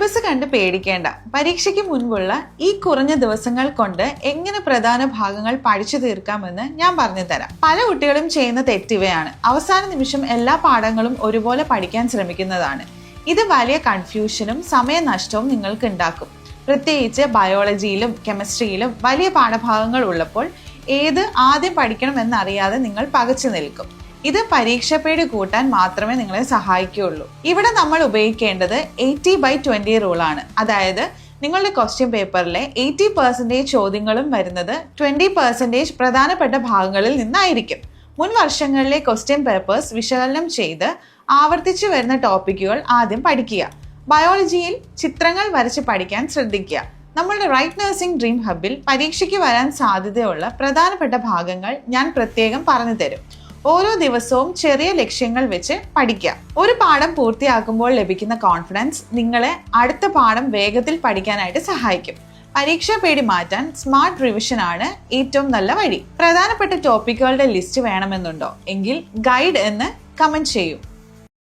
Syllabus കണ്ട് പേടിക്കേണ്ട. പരീക്ഷയ്ക്ക് മുൻപുള്ള ഈ കുറഞ്ഞ ദിവസങ്ങൾ കൊണ്ട് എങ്ങനെ പ്രധാന ഭാഗങ്ങൾ പഠിച്ചു തീർക്കാമെന്ന് ഞാൻ പറഞ്ഞു തരാം. പല കുട്ടികളും ചെയ്യുന്ന തെറ്റിവയാണ്. അവസാന നിമിഷം എല്ലാ പാഠങ്ങളും ഒരുപോലെ പഠിക്കാൻ ശ്രമിക്കുന്നതാണ്. ഇത് വലിയ കൺഫ്യൂഷനും സമയനഷ്ടവും നിങ്ങൾക്ക് ഉണ്ടാക്കും. പ്രത്യേകിച്ച് ബയോളജിയിലും കെമിസ്ട്രിയിലും വലിയ പാഠഭാഗങ്ങൾ ഉള്ളപ്പോൾ ഏത് ആദ്യം പഠിക്കണം എന്നറിയാതെ നിങ്ങൾ പകച്ചു നിൽക്കും. ഇത് പരീക്ഷാപ്പേടി കൂട്ടാൻ മാത്രമേ നിങ്ങളെ സഹായിക്കുകയുള്ളൂ. ഇവിടെ നമ്മൾ ഉപയോഗിക്കേണ്ടത് 80/20 റൂളാണ്. അതായത് നിങ്ങളുടെ ക്വസ്റ്റ്യൻ പേപ്പറിലെ 80% ചോദ്യങ്ങളും വരുന്നത് 20% പ്രധാനപ്പെട്ട ഭാഗങ്ങളിൽ നിന്നായിരിക്കും. മുൻ വർഷങ്ങളിലെ ക്വസ്റ്റ്യൻ പേപ്പേഴ്സ് വിശകലനം ചെയ്ത് ആവർത്തിച്ചു വരുന്ന ടോപ്പിക്കുകൾ ആദ്യം പഠിക്കുക. ബയോളജിയിൽ ചിത്രങ്ങൾ വരച്ച് പഠിക്കാൻ ശ്രദ്ധിക്കുക. നമ്മളുടെ റൈറ്റ് നഴ്സിംഗ് ഡ്രീം ഹബിൽ പരീക്ഷയ്ക്ക് വരാൻ സാധ്യതയുള്ള പ്രധാനപ്പെട്ട ഭാഗങ്ങൾ ഞാൻ പ്രത്യേകം പറഞ്ഞു തരും. ഓരോ ദിവസവും ചെറിയ ലക്ഷ്യങ്ങൾ വെച്ച് പഠിക്കുക. ഒരു പാഠം പൂർത്തിയാക്കുമ്പോൾ ലഭിക്കുന്ന കോൺഫിഡൻസ് നിങ്ങളെ അടുത്ത പാഠം വേഗത്തിൽ പഠിക്കാനായിട്ട് സഹായിക്കും. പരീക്ഷാ പേടി മാറ്റാൻ സ്മാർട്ട് റിവിഷൻ ആണ് ഏറ്റവും നല്ല വഴി. പ്രധാനപ്പെട്ട ടോപ്പിക്കുകളുടെ ലിസ്റ്റ് വേണമെന്നുണ്ടോ എങ്കിൽ ഗൈഡ് എന്ന് കമന്റ് ചെയ്യൂ.